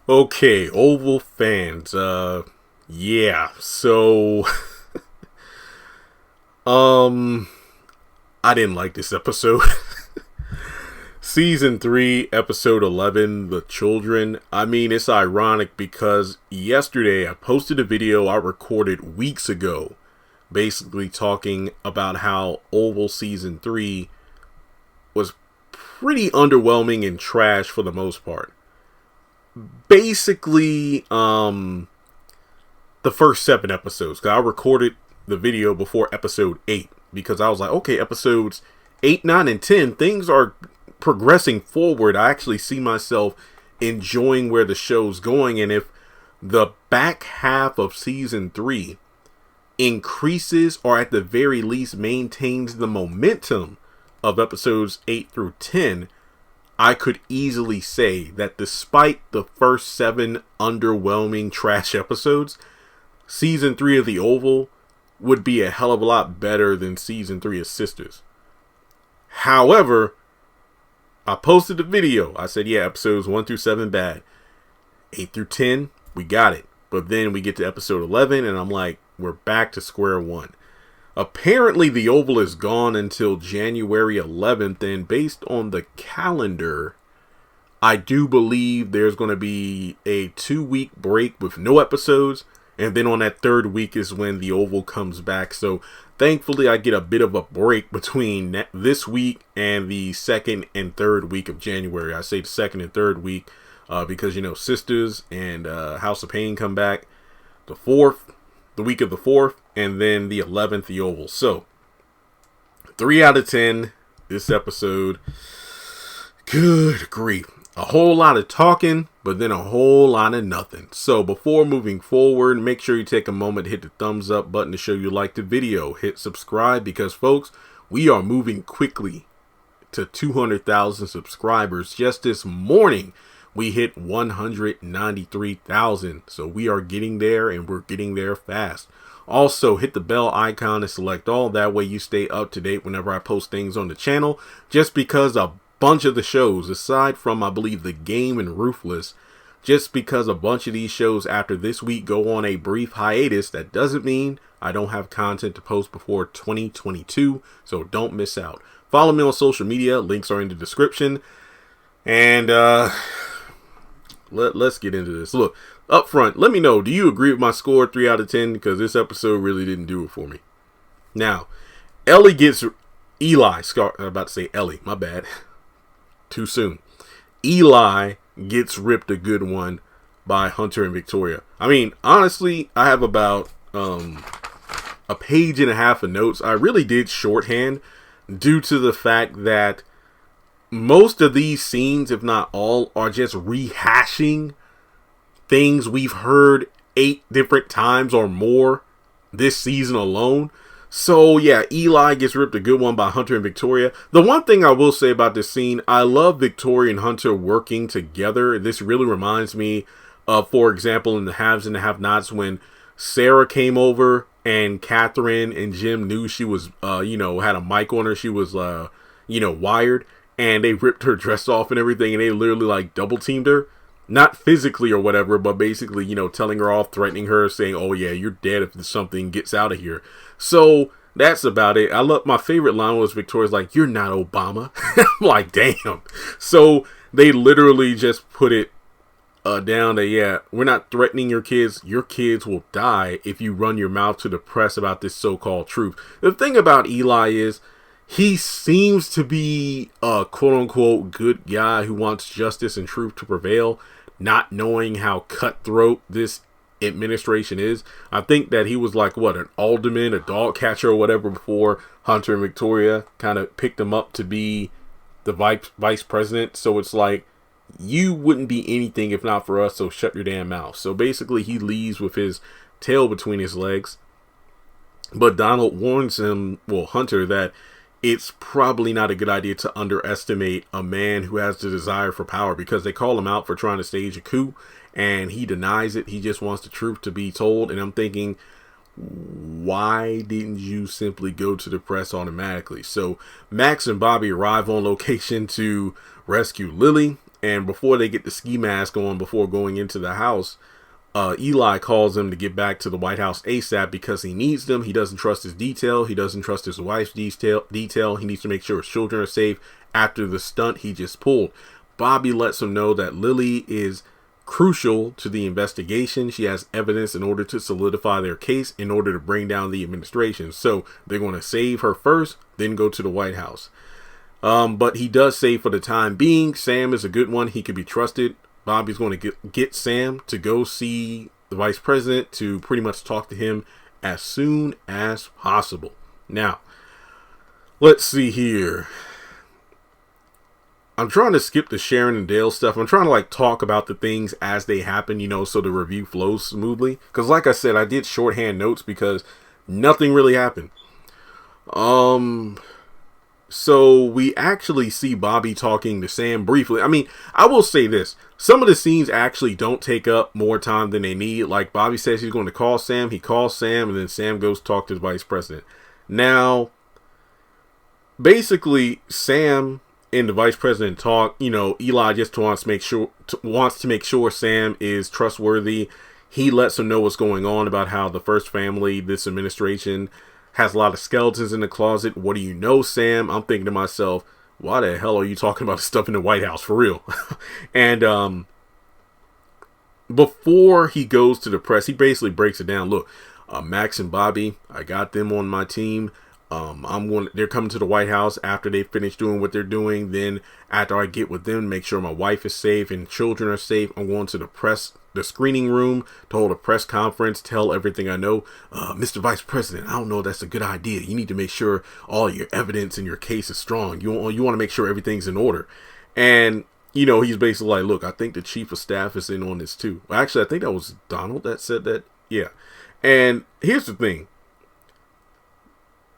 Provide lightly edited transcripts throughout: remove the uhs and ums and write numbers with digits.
Okay, Oval fans. Yeah. So, um, I didn't like this episode. Season 3, episode 11, The Children. I mean, it's ironic because yesterday I posted a video I recorded weeks ago, basically talking about how Oval Season 3 was pretty underwhelming and trash for the most part. Basically, the first 7 episodes. 'Cause I recorded the video before episode 8 because I was like, okay, episodes 8, 9, and 10, things are progressing forward. I actually see myself enjoying where the show's going, and if the back half of season 3 increases or at the very least maintains the momentum of episodes 8 through 10, I could easily say that despite the first 7 underwhelming trash episodes, season 3 of The Oval would be a hell of a lot better than season 3 of Sisters. However, I posted a video. I said, yeah, episodes 1 through 7 bad. 8 through 10, we got it. But then we get to episode 11 and I'm like, we're back to square one. Apparently The Oval is gone until January 11th, and based on the calendar, I do believe there's going to be a 2-week break with no episodes, and then on that 3rd week is when The Oval comes back. So thankfully I get a bit of a break between this week and the 2nd and 3rd week of January. I say the 2nd and 3rd week because, you know, Sisters and House of Pain come back the week of the 4th, and then the 11th, The Oval. So 3 out of 10 this episode. Good grief. A whole lot of talking, but then a whole lot of nothing. So before moving forward, make sure you take a moment to hit the thumbs up button to show you like the video. Hit subscribe because, folks, we are moving quickly to 200,000 subscribers. Just this morning, we hit 193,000. So we are getting there, and we're getting there fast. Also, hit the bell icon and select all. That way you stay up to date whenever I post things on the channel. Just because a bunch of the shows, aside from, I believe, The Game and Ruthless, just because a bunch of these shows after this week go on a brief hiatus, that doesn't mean I don't have content to post before 2022. So don't miss out. Follow me on social media. Links are in the description. And, let's get into this. Look, up front, let me know, do you agree with my score 3 out of 10? Because this episode really didn't do it for me. Now, I'm about to say Ellie, my bad. Too soon. Eli gets ripped a good one by Hunter and Victoria. I mean, honestly, I have about a page and a half of notes. I really did shorthand due to the fact that most of these scenes, if not all, are just rehashing things we've heard 8 different times or more this season alone. So yeah, Eli gets ripped a good one by Hunter and Victoria. The one thing I will say about this scene, I love Victoria and Hunter working together. This really reminds me of, for example, in the Haves and the Have-Nots, when Sarah came over and Catherine and Jim knew she was, had a mic on her. She was, wired. And they ripped her dress off and everything, and they literally like double teamed her. Not physically or whatever, but basically, telling her off, threatening her, saying, oh yeah, you're dead if something gets out of here. So that's about it. My favorite line was Victoria's like, you're not Obama. I'm like, damn. So they literally just put it down that, yeah, we're not threatening your kids. Your kids will die if you run your mouth to the press about this so-called truth. The thing about Eli is, he seems to be a quote-unquote good guy who wants justice and truth to prevail, not knowing how cutthroat this administration is. I think that he was like, an alderman, a dog catcher or whatever before Hunter and Victoria kind of picked him up to be the vice president. So it's like, you wouldn't be anything if not for us, so shut your damn mouth. So basically he leaves with his tail between his legs. But Donald warns Hunter, that it's probably not a good idea to underestimate a man who has the desire for power, because they call him out for trying to stage a coup and he denies it. He just wants the truth to be told. And I'm thinking, why didn't you simply go to the press automatically? So Max and Bobby arrive on location to rescue Lily, And before they get the ski mask on, before going into the house, Eli calls them to get back to the White House ASAP because he needs them. He doesn't trust his detail. He doesn't trust his wife's detail. He needs to make sure his children are safe after the stunt he just pulled. Bobby lets him know that Lily is crucial to the investigation. She has evidence in order to solidify their case, in order to bring down the administration. So they're going to save her first, then go to the White House. But he does say for the time being, Sam is a good one. He can be trusted. Bobby's going to get Sam to go see the vice president to pretty much talk to him as soon as possible. Now, let's see here. I'm trying to skip the Sharon and Dale stuff. I'm trying to talk about the things as they happen, so the review flows smoothly. Because like I said, I did shorthand notes because nothing really happened. So we actually see Bobby talking to Sam briefly. I mean, I will say this. Some of the scenes actually don't take up more time than they need. Like Bobby says he's going to call Sam. He calls Sam and then Sam goes talk to the vice president. Now, basically, Sam and the vice president talk. Eli just wants to make sure Sam is trustworthy. He lets him know what's going on about how the first family, this administration, has a lot of skeletons in the closet. What do you know, Sam? I'm thinking to myself, why the hell are you talking about stuff in the White House for real? And before he goes to the press, he basically breaks it down. Look, Max and Bobby, I got them on my team. They're coming to the White House after they finish doing what they're doing. Then after I get with them, make sure my wife is safe and children are safe, I'm going to the screening room to hold a press conference, tell everything I know. Mr. Vice President, I don't know if that's a good idea. You need to make sure all your evidence in your case is strong. You want to make sure everything's in order. And, he's basically like, look, I think the chief of staff is in on this too. Well, actually, I think that was Donald that said that. Yeah. And here's the thing.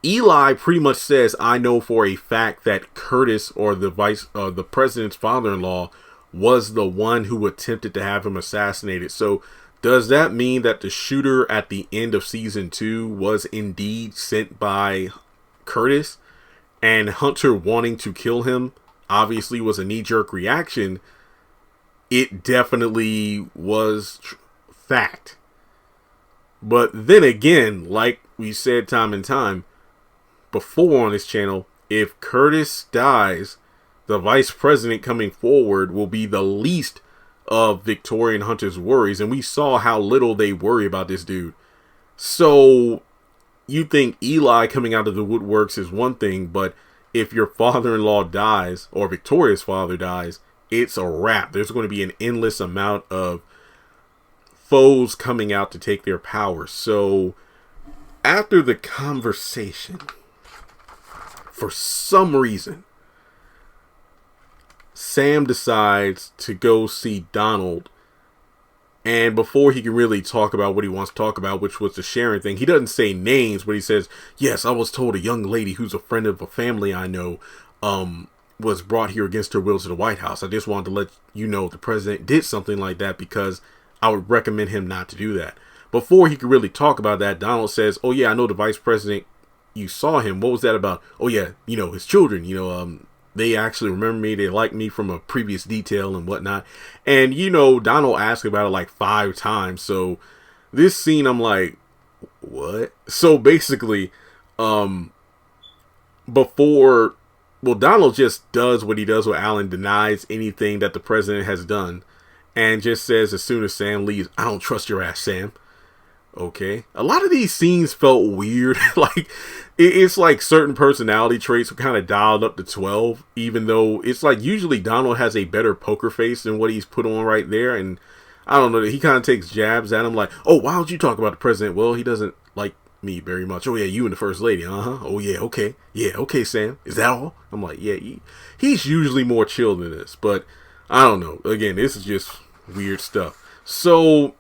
Eli pretty much says, I know for a fact that Curtis, or the president's father-in-law, was the one who attempted to have him assassinated. So does that mean that the shooter at the end of season 2 was indeed sent by Curtis, and Hunter wanting to kill him obviously was a knee-jerk reaction? It definitely was fact. But then again, like we said time and time before on this channel, if Curtis dies, the vice president coming forward will be the least of Victoria and Hunter's worries. And we saw how little they worry about this dude. So you think Eli coming out of the woodworks is one thing, but if your father-in-law dies, or Victoria's father dies, it's a wrap. There's going to be an endless amount of foes coming out to take their power. So after the conversation, for some reason, Sam decides to go see Donald, and before he can really talk about what he wants to talk about, which was the Sharon thing, he doesn't say names, but he says, yes, I was told a young lady who's a friend of a family I know was brought here against her will to the White House. I just wanted to let you know if the president did something like that, because I would recommend him not to do that. Before he could really talk about that, Donald says, oh yeah, I know the vice president, you saw him. What was that about? Oh yeah, his children, they actually remember me. They like me from a previous detail and whatnot. And, Donald asked about it like 5 times. So this scene, I'm like, what? So basically, Donald just does what he does with Alan, denies anything that the president has done, and just says as soon as Sam leaves, I don't trust your ass, Sam. Okay. A lot of these scenes felt weird. It's like certain personality traits were kind of dialed up to 12, even though it's like usually Donald has a better poker face than what he's put on right there. And I don't know, he kind of takes jabs at him like, oh, why don't you talk about the president? Well, he doesn't like me very much. Oh yeah, you and the first lady. Oh yeah, okay. Yeah, okay, Sam. Is that all? I'm like, yeah, he's usually more chill than this, but I don't know. Again, this is just weird stuff. So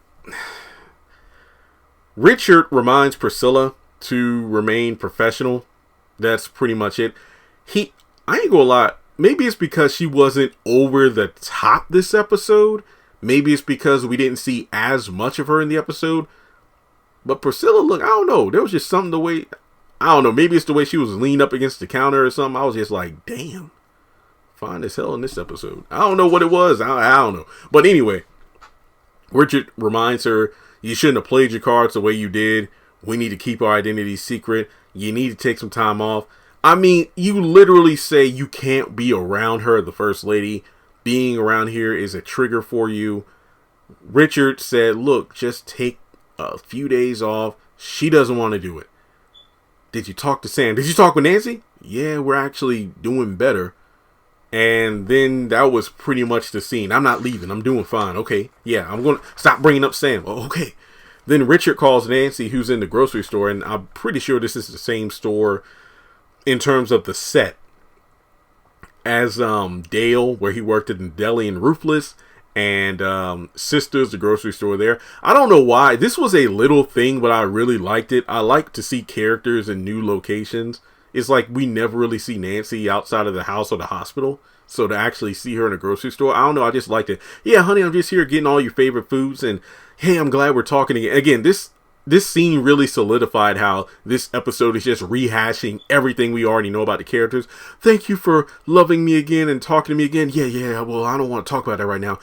Richard reminds Priscilla to remain professional. That's pretty much it. I ain't gonna lie, maybe it's because she wasn't over the top this episode. Maybe it's because we didn't see as much of her in the episode. But Priscilla, look, I don't know. There was just something the way, I don't know, maybe it's the way she was leaned up against the counter or something. I was just like, damn, fine as hell in this episode. I don't know what it was. I don't know. But anyway, Richard reminds her, you shouldn't have played your cards the way you did. We need to keep our identity secret. You need to take some time off. I mean, you literally say you can't be around her, the first lady. Being around here is a trigger for you. Richard said, look, just take a few days off. She doesn't want to do it. Did you talk to Sam? Did you talk with Nancy? Yeah, we're actually doing better. And then that was pretty much the scene. I'm not leaving. I'm doing fine. Okay. Yeah, I'm going to stop bringing up Sam. Oh, okay. Then Richard calls Nancy, who's in the grocery store. And I'm pretty sure this is the same store in terms of the set as Dale, where he worked at the deli in Ruthless, and Sisters, the grocery store there. I don't know why. This was a little thing, but I really liked it. I like to see characters in new locations. It's like we never really see Nancy outside of the house or the hospital. So to actually see her in a grocery store, I don't know. I just liked it. Yeah, honey, I'm just here getting all your favorite foods. And hey, I'm glad we're talking again. Again, this scene really solidified how this episode is just rehashing everything we already know about the characters. Thank you for loving me again and talking to me again. Yeah. Well, I don't want to talk about that right now.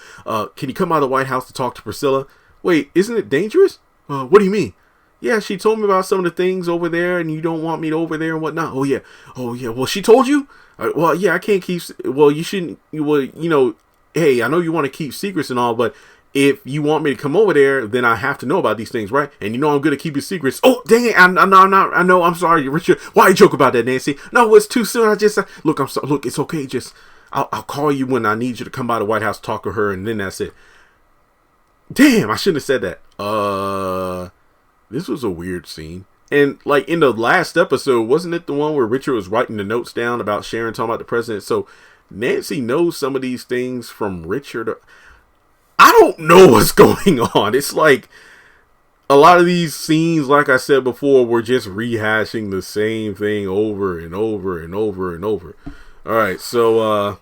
Can you come out of the White House to talk to Priscilla? Wait, isn't it dangerous? What do you mean? Yeah, she told me about some of the things over there and you don't want me to over there and whatnot. Oh, yeah. Well, she told you? Well, yeah, I can't keep... Well, you shouldn't... Well, you know, hey, I know you want to keep secrets and all, but if you want me to come over there, then I have to know about these things, right? And you know I'm going to keep your secrets. Oh, dang it. I know. I'm sorry, Richard. Why you joke about that, Nancy? No, it's too soon. I just... Look, I'm sorry. Look, it's okay. Just... I'll call you when I need you to come by the White House, talk to her, and then that's it. Damn, I shouldn't have said that. This was a weird scene. And like in the last episode, wasn't it the one where Richard was writing the notes down about Sharon talking about the president? So Nancy knows some of these things from Richard. I don't know what's going on. It's like a lot of these scenes, like I said before, were just rehashing the same thing over and over and over and over. All right, so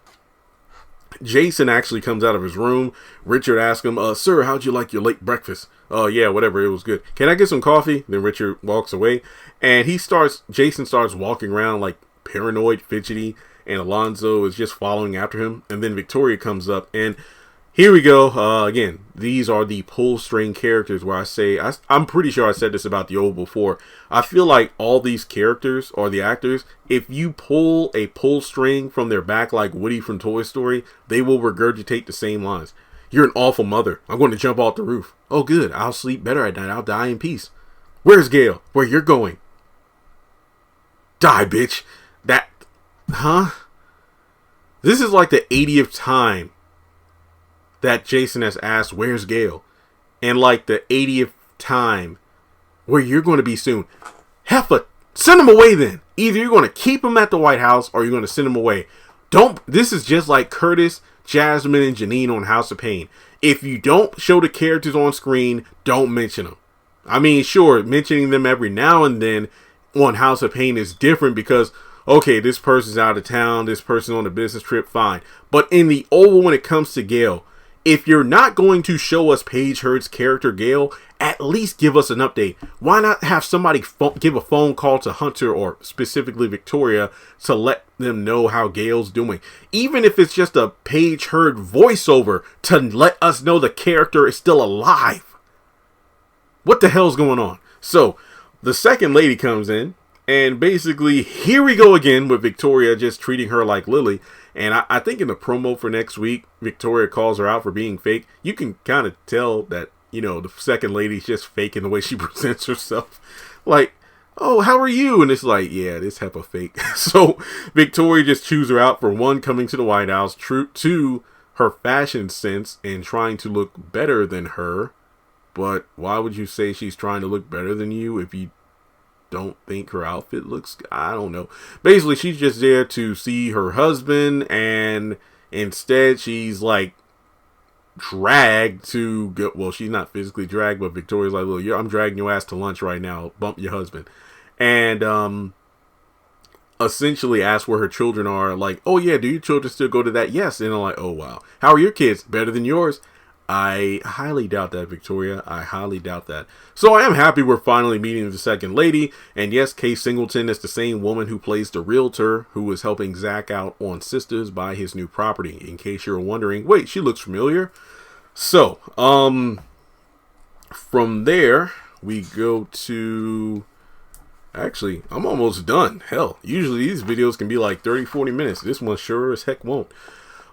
Jason actually comes out of his room. Richard asks him, sir, how'd you like your late breakfast? Oh, yeah, whatever. It was good. Can I get some coffee? Then Richard walks away. And Jason starts walking around like paranoid, fidgety. And Alonzo is just following after him. And then Victoria comes up. And here we go. Again, these are the pull string characters where I say, I'm pretty sure I said this about the old before. I feel like all these characters or the actors, if you pull a pull string from their back like Woody from Toy Story, they will regurgitate the same lines. You're an awful mother. I'm going to jump off the roof. Oh, good. I'll sleep better at night. I'll die in peace. Where's Gail? Where you're going? Die, bitch. This is like the 80th time that Jason has asked, where's Gail? And like the 80th time, where you're going to be soon. Heffa, send him away then. Either you're going to keep him at the White House or you're going to send him away. This is just like Curtis, Jasmine, and Janine on House of Pain. If you don't show the characters on screen, don't mention them. I mean, sure, mentioning them every now and then on House of Pain is different because, okay, this person's out of town, this person's on a business trip, fine. But in the Oval, when it comes to Gail, if you're not going to show us Paige Hurd's character, Gail, at least give us an update. Why not have somebody give a phone call to Hunter or specifically Victoria to let them know how Gail's doing? Even if it's just a Paige Hurd voiceover to let us know the character is still alive. What the hell's going on? So, the second lady comes in, and basically, here we go again with Victoria just treating her like Lily. And I think in the promo for next week, Victoria calls her out for being fake. You can kind of tell that, you know, the second lady's just faking the way she presents herself. Like, oh, how are you? And it's like, yeah, this heifer fake. So Victoria just chews her out for one, coming to the White House, two, her fashion sense and trying to look better than her. But why would you say she's trying to look better than you if you don't think her outfit looks... I don't know. Basically, she's just there to see her husband, and instead she's like dragged to go... Well, she's not physically dragged, but Victoria's like, look, I'm dragging your ass to lunch right now. Bump your husband. And essentially asks where her children are. Like, oh yeah, do your children still go to that? Yes. And I'm like, oh wow. How are your kids? Better than yours? I highly doubt that, Victoria. I highly doubt that. So I am happy we're finally meeting the second lady. And yes, Kay Singleton is the same woman who plays the realtor who was helping Zach out on Sisters buy his new property. In case you're wondering, wait, she looks familiar. So, from there, we go to... Actually, I'm almost done. Hell, usually these videos can be like 30, 40 minutes. This one sure as heck won't.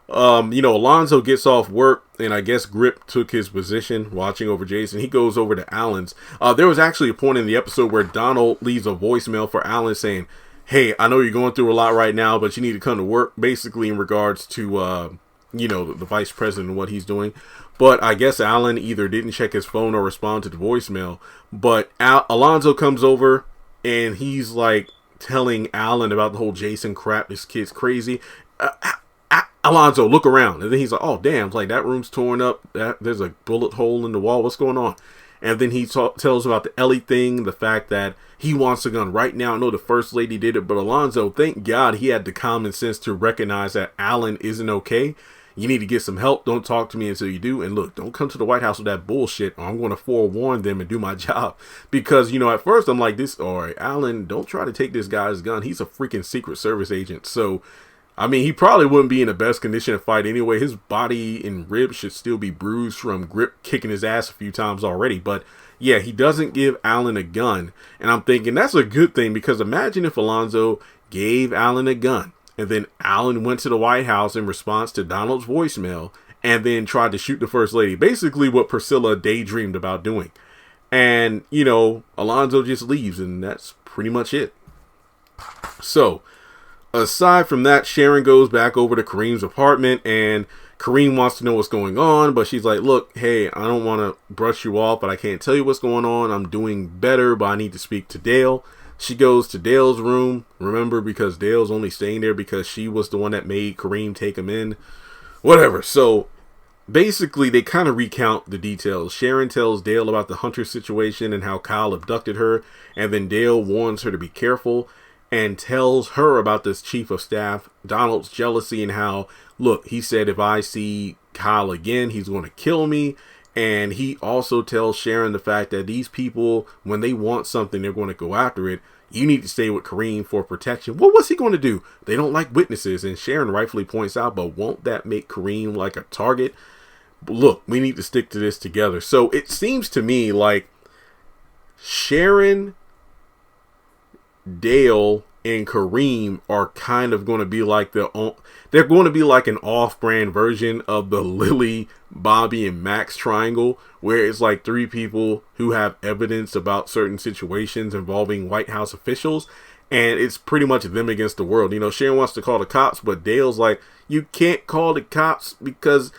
Alonzo gets off work, and I guess Grip took his position watching over Jason. He goes over to Alan's. There was actually a point in the episode where Donald leaves a voicemail for Alan saying, hey, I know you're going through a lot right now, but you need to come to work, basically in regards to, the vice president and what he's doing. But I guess Alan either didn't check his phone or respond to the voicemail. But Alonzo comes over, and he's like telling Alan about the whole Jason crap. This kid's crazy. Alonzo, look around. And then he's like, oh, damn, like that room's torn up. There's a bullet hole in the wall. What's going on? And then he tells about the Ellie thing, the fact that he wants a gun right now. I know the first lady did it, but Alonzo, thank God he had the common sense to recognize that Alan isn't okay. You need to get some help. Don't talk to me until you do. And look, don't come to the White House with that bullshit, or I'm going to forewarn them and do my job. Because, at first I'm like this, all right, Alan, don't try to take this guy's gun. He's a freaking Secret Service agent. So, I mean, he probably wouldn't be in the best condition to fight anyway. His body and ribs should still be bruised from Grip kicking his ass a few times already. But yeah, he doesn't give Alan a gun. And I'm thinking that's a good thing, because imagine if Alonzo gave Alan a gun, and then Alan went to the White House in response to Donald's voicemail and then tried to shoot the first lady. Basically what Priscilla daydreamed about doing. And, Alonzo just leaves, and that's pretty much it. So, aside from that, Sharon goes back over to Kareem's apartment, and Kareem wants to know what's going on, but she's like, look, hey, I don't want to brush you off, but I can't tell you what's going on. I'm doing better, but I need to speak to Dale. She goes to Dale's room, remember, because Dale's only staying there because she was the one that made Kareem take him in. Whatever. So, basically, they kind of recount the details. Sharon tells Dale about the Hunter situation and how Kyle abducted her, and then Dale warns her to be careful and tells her about this chief of staff, Donald's jealousy, and how, look, he said if I see Kyle again, he's going to kill me. And he also tells Sharon the fact that these people, when they want something, they're going to go after it. You need to stay with Kareem for protection. Well, what's he going to do? They don't like witnesses. And Sharon rightfully points out, but won't that make Kareem like a target? But look, we need to stick to this together. So it seems to me like Sharon, Dale, and Kareem are kind of going to be like they're going to be like an off-brand version of the Lily, Bobby, and Max triangle, where it's like three people who have evidence about certain situations involving White House officials, and it's pretty much them against the world. Sharon wants to call the cops, but Dale's like, you can't call the cops because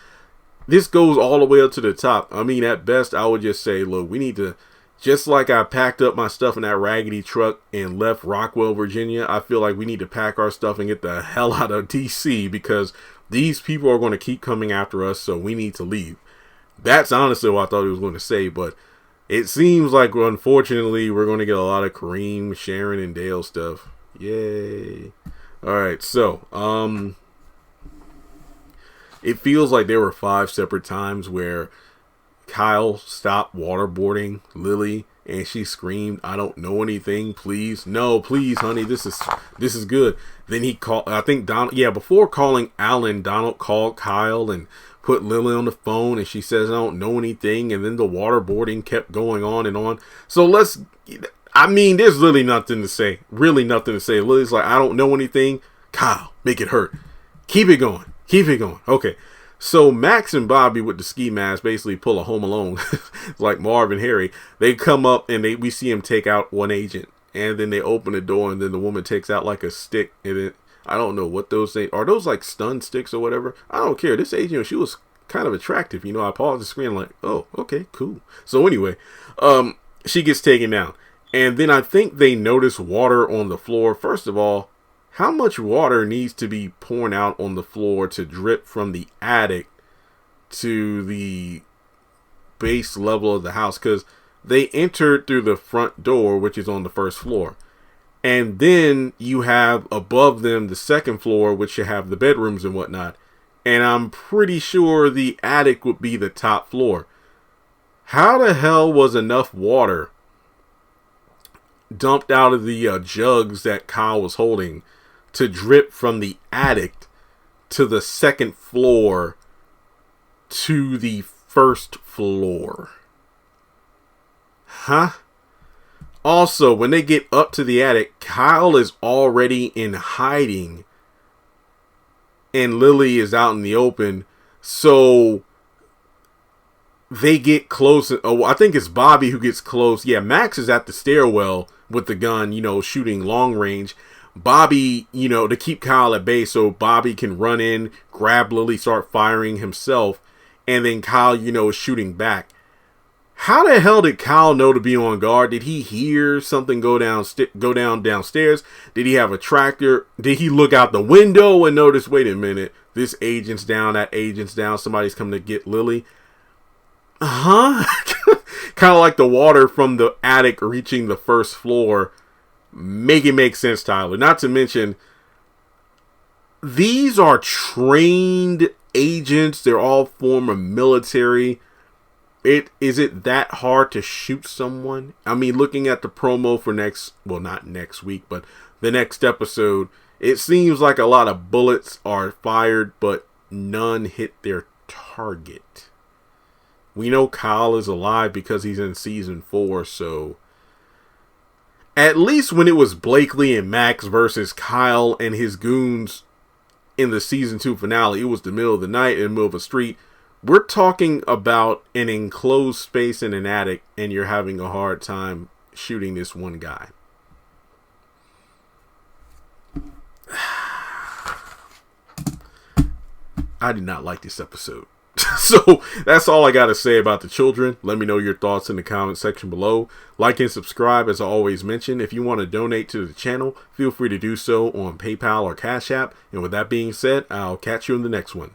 this goes all the way up to the top. I mean, at best, I would just say, look, we need to, just like I packed up my stuff in that raggedy truck and left Rockwell, Virginia, I feel like we need to pack our stuff and get the hell out of DC, because these people are going to keep coming after us, so we need to leave. That's honestly what I thought he was going to say, but it seems like, unfortunately, we're going to get a lot of Kareem, Sharon, and Dale stuff. Yay. Alright, so, it feels like there were 5 separate times where Kyle stopped waterboarding Lily, and she screamed, I don't know anything, please. No, please, honey, this is good. Then he called, I think Donald, before calling Alan, Donald called Kyle and put Lily on the phone, and she says, I don't know anything, and then the waterboarding kept going on and on. So there's really nothing to say. Really nothing to say. Lily's like, I don't know anything. Kyle, make it hurt. Keep it going. Keep it going. Okay. So Max and Bobby with the ski mask basically pull a Home Alone, like Marv and Harry. They come up and we see him take out one agent, and then they open the door, and then the woman takes out like a stick, and it, I don't know what those things are. Those like stun sticks or whatever. I don't care. This agent, she was kind of attractive. I paused the screen like, oh, okay, cool. So anyway, she gets taken down, and then I think they notice water on the floor. First of all, how much water needs to be poured out on the floor to drip from the attic to the base level of the house? Because they entered through the front door, which is on the first floor. And then you have above them the second floor, which should have the bedrooms and whatnot. and I'm pretty sure the attic would be the top floor. How the hell was enough water dumped out of the jugs that Kyle was holding to drip from the attic to the second floor to the first floor? Huh? Also, when they get up to the attic, Kyle is already in hiding and Lily is out in the open. So they get close. Oh, I think it's Bobby who gets close. Yeah, Max is at the stairwell with the gun, shooting long range. Bobby, to keep Kyle at bay so Bobby can run in, grab Lily, start firing himself, and then Kyle, is shooting back. How the hell did Kyle know to be on guard? Did he hear something go down downstairs? Did he have a tractor? Did he look out the window and notice, wait a minute, this agent's down, that agent's down, somebody's coming to get Lily? Kind of like the water from the attic reaching the first floor. Make it make sense, Tyler. Not to mention, these are trained agents. They're all former military. Is it that hard to shoot someone? I mean, looking at the promo for not next week, but the next episode, it seems like a lot of bullets are fired, but none hit their target. We know Kyle is alive because he's in season 4, so at least when it was Blakely and Max versus Kyle and his goons in the season 2 finale, it was the middle of the night in the middle of a street. We're talking about an enclosed space in an attic, and you're having a hard time shooting this one guy. I did not like this episode. So that's all I got to say about the children. Let me know your thoughts in the comment section below. Like and subscribe, as I always mention. If you want to donate to the channel, feel free to do so on PayPal or Cash App. And with that being said, I'll catch you in the next one.